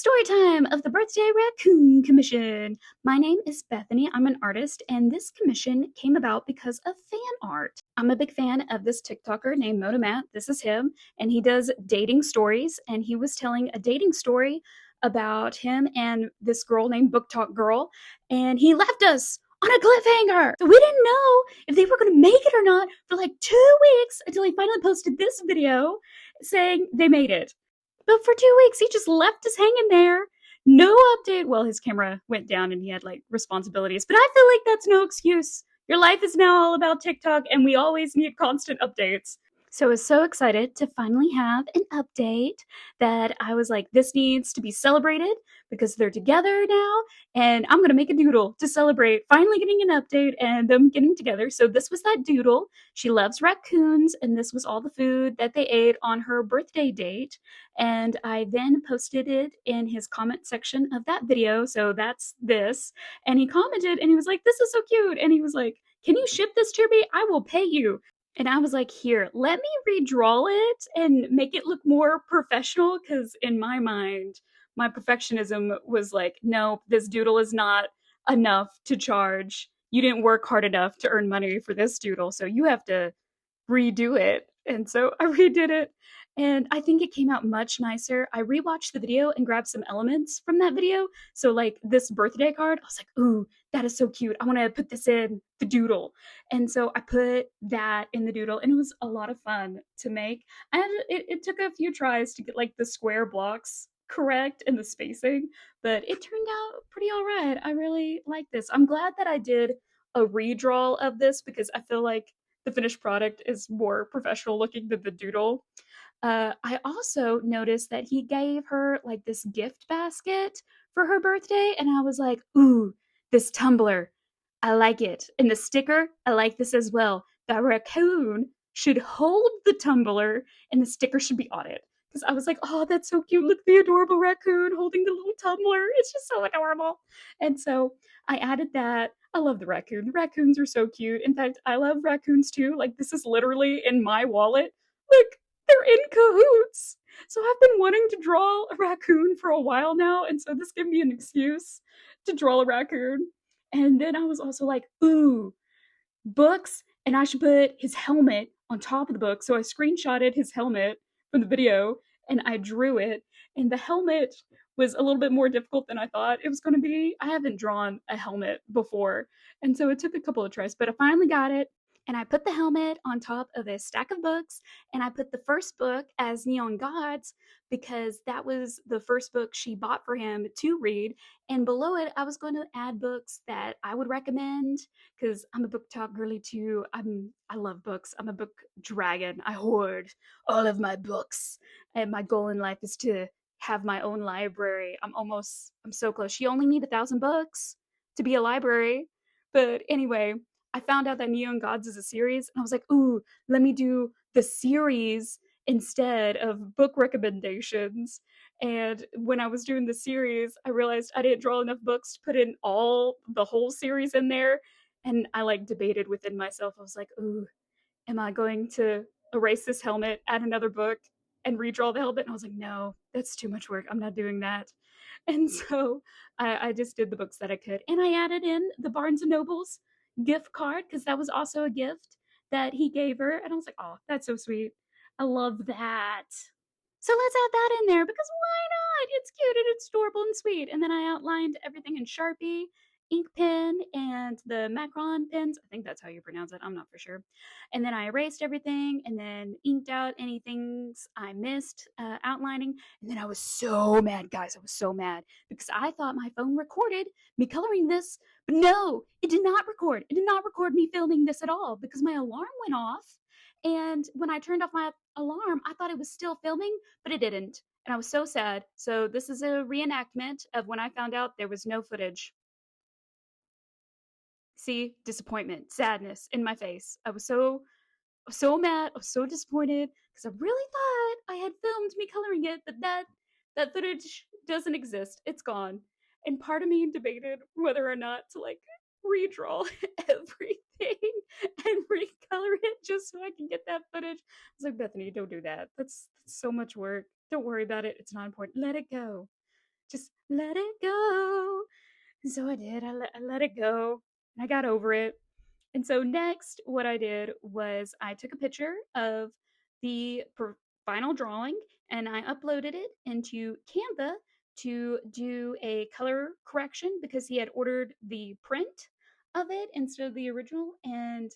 Story time of the Birthday Raccoon Commission. My name is Bethany. I'm an artist, and this commission came about because of fan art. I'm a big fan of this TikToker named Motomat. This is him, and he does dating stories, and he was telling a dating story about him and this girl named Book Talk Girl, and he left us on a cliffhanger. So we didn't know if they were going to make it or not for like 2 weeks until he finally posted this video saying they made it. But for 2 weeks, he just left us hanging there. No update. Well, his camera went down and he had like responsibilities, but I feel like that's no excuse. Your life is now all about TikTok and we always need constant updates. So I was so excited to finally have an update that I was like, this needs to be celebrated because they're together now. And I'm going to make a doodle to celebrate finally getting an update and them getting together. So this was that doodle. She loves raccoons, and this was all the food that they ate on her birthday date. And I then posted it in his comment section of that video. So that's this. And he commented and he was like, this is so cute. And he was like, can you ship this to me? I will pay you. And I was like, here, let me redraw it and make it look more professional. Because in my mind, my perfectionism was like, no, this doodle is not enough to charge. You didn't work hard enough to earn money for this doodle. So you have to redo it. And so I redid it. And I think it came out much nicer. I rewatched the video and grabbed some elements from that video. So, like this birthday card, I was like, ooh, that is so cute. I want to put this in the doodle. And so I put that in the doodle, and it was a lot of fun to make. And it took a few tries to get like the square blocks correct and the spacing, but it turned out pretty all right. I really like this. I'm glad that I did a redraw of this because I feel like the finished product is more professional looking than the doodle. I also noticed that he gave her like this gift basket for her birthday, and I was like, ooh, this tumbler, I like it. And the sticker, I like this as well. The raccoon should hold the tumbler, and the sticker should be on it. Because I was like, oh, that's so cute. Look at the adorable raccoon holding the little tumbler. It's just so adorable. And so I added that. I love the raccoon. The raccoons are so cute. In fact, I love raccoons too. Like, this is literally in my wallet. Look, they're in cahoots. So I've been wanting to draw a raccoon for a while now, and so this gave me an excuse to draw a raccoon. And then I was also like, ooh, books, and I should put his helmet on top of the book. So I screenshotted his helmet from the video and I drew it. And the helmet was a little bit more difficult than I thought it was going to be. I haven't drawn a helmet before. And so it took a couple of tries, but I finally got it. And I put the helmet on top of a stack of books, and I put the first book as Neon Gods because that was the first book she bought for him to read. And below it, I was going to add books that I would recommend because I'm a book talk girly too. I love books. I'm a book dragon. I hoard all of my books, and my goal in life is to have my own library. I'm so close. You only need 1,000 books to be a library, but anyway, I found out that Neon Gods is a series, and I was like, ooh, let me do the series instead of book recommendations. And when I was doing the series, I realized I didn't draw enough books to put in the whole series in there. And I like debated within myself. I was like, ooh, am I going to erase this helmet, add another book, and redraw the helmet? And I was like, no, that's too much work. I'm not doing that. And so I just did the books that I could. And I added in the Barnes and Nobles gift card because that was also a gift that he gave her. And I was like, oh, that's so sweet. I love that. So let's add that in there because why not? It's cute and it's adorable and sweet. And then I outlined everything in Sharpie, ink pen, and the Macron pens. I think that's how you pronounce it. I'm not for sure. And then I erased everything and then inked out any things I missed outlining. And then I was so mad, guys. I was so mad because I thought my phone recorded me coloring this, but no, it did not record. It did not record me filming this at all because my alarm went off. And when I turned off my alarm, I thought it was still filming, but it didn't. And I was so sad. So this is a reenactment of when I found out there was no footage. See, disappointment, sadness in my face. I was so mad. I was so disappointed because I really thought I had filmed me coloring it, but that footage doesn't exist. It's gone. And part of me debated whether or not to like redraw everything and recolor it just so I can get that footage. I was like, Bethany, don't do that. That's so much work. Don't worry about it. It's not important. Let it go. just let it go. And so I did. I let it go and I got over it. And so next, what I did was I took a picture of the final drawing and I uploaded it into Canva to do a color correction because he had ordered the print of it instead of the original. And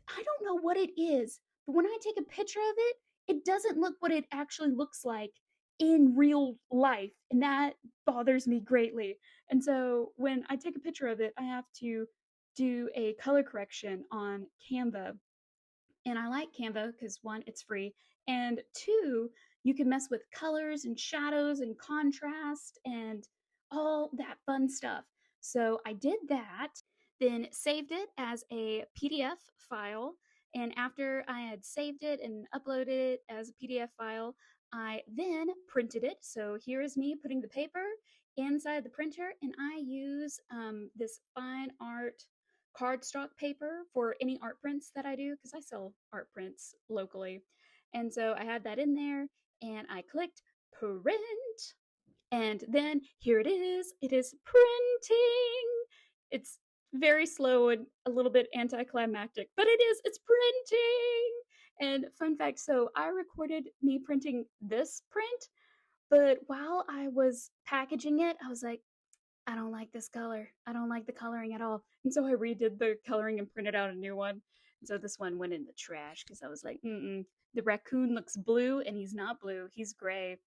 I don't know what it is, but when I take a picture of it, it doesn't look what it actually looks like in real life. And that bothers me greatly. And so when I take a picture of it, I have to do a color correction on Canva. And I like Canva because one, it's free, and two, you can mess with colors and shadows and contrast and all that fun stuff. So I did that, then saved it as a PDF file. And after I had saved it and uploaded it as a PDF file, I then printed it. So here is me putting the paper inside the printer, and I use this fine art cardstock paper for any art prints that I do because I sell art prints locally. And so I had that in there and I clicked print. And then here it is. It is printing. It's very slow and a little bit anticlimactic, but it's printing. And fun fact, so I recorded me printing this print, but while I was packaging it, I was like, I don't like this color. I don't like the coloring at all. And so I redid the coloring and printed out a new one. And so this one went in the trash because I was like, the raccoon looks blue and he's not blue. He's gray.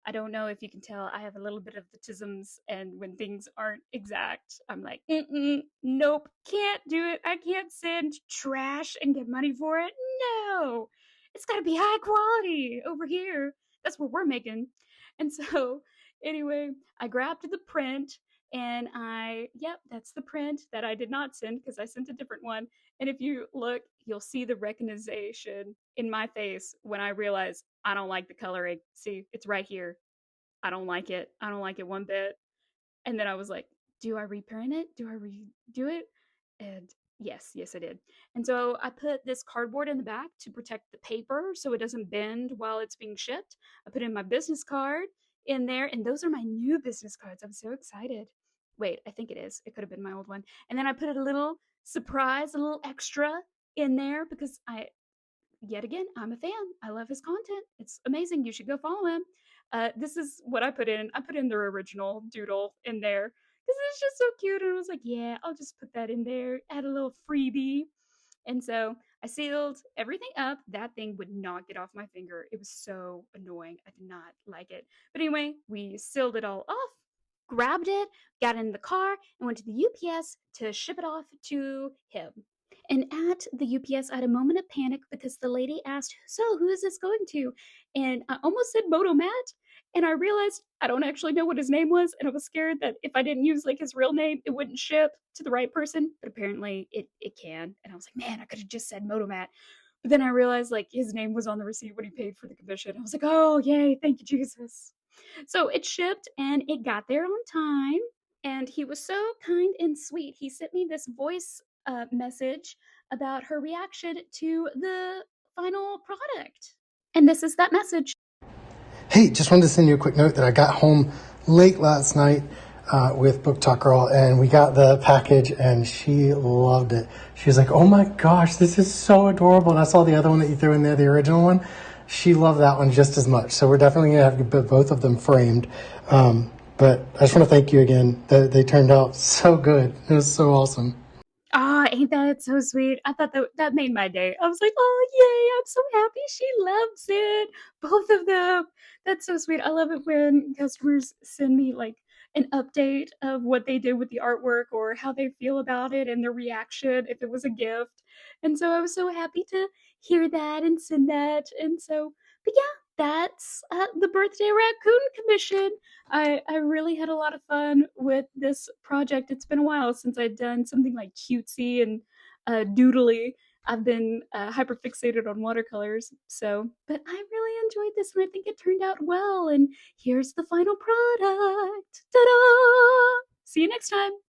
I don't know if you can tell, I have a little bit of the tisms, and when things aren't exact, I'm like, nope, can't do it. I can't send trash and get money for it. No, it's got to be high quality over here. That's what we're making. And so, anyway, I grabbed the print and yep, that's the print that I did not send because I sent a different one. And if you look, you'll see the recognition in my face when I realize I don't like the coloring. See, it's right here. I don't like it. I don't like it one bit. And then I was like, do I reprint it? Do I redo it? And yes, I did. And so I put this cardboard in the back to protect the paper so it doesn't bend while it's being shipped. I put in my business card in there, and those are my new business cards. I'm so excited. Wait, I think it is. It could have been my old one. And then I put a little surprise, a little extra in there because yet again, I'm a fan. I love his content. It's amazing. You should go follow him. This is what I put in. I put in their original doodle in there because it's just so cute. And I was like, yeah, I'll just put that in there, add a little freebie. And so I sealed everything up. That thing would not get off my finger. It was so annoying. I did not like it. But anyway, we sealed it all off, grabbed it, got in the car, and went to the UPS to ship it off to him. And at the UPS, I had a moment of panic because the lady asked, so who is this going to? And I almost said Moto Matt. And I realized I don't actually know what his name was. And I was scared that if I didn't use like his real name, it wouldn't ship to the right person. But apparently it can. And I was like, man, I could have just said Moto Matt. But then I realized like his name was on the receipt when he paid for the commission. I was like, oh, yay. Thank you, Jesus. So it shipped and it got there on time. And he was so kind and sweet. He sent me this voice message about her reaction to the final product. And this is that message. Hey, just wanted to send you a quick note that I got home late last night with Book Talk Girl, and we got the package, and she loved it. She was like, oh my gosh, this is so adorable. And I saw the other one that you threw in there, the original one. She loved that one just as much. So we're definitely going to have both of them framed. But I just want to thank you again. They turned out so good. It was so awesome. Ah, ain't that so sweet? I thought that made my day. I was like, oh, yay, I'm so happy she loves it. Both of them. That's so sweet. I love it when customers send me like an update of what they did with the artwork or how they feel about it and their reaction if it was a gift. And so I was so happy to hear that and send that. And so, but yeah, that's the Birthday Raccoon Commission. I really had a lot of fun with this project. It's been a while since I'd done something like cutesy and doodly. I've been hyper fixated on watercolors. So, but I really enjoyed this and I think it turned out well. And here's the final product. Ta da! See you next time.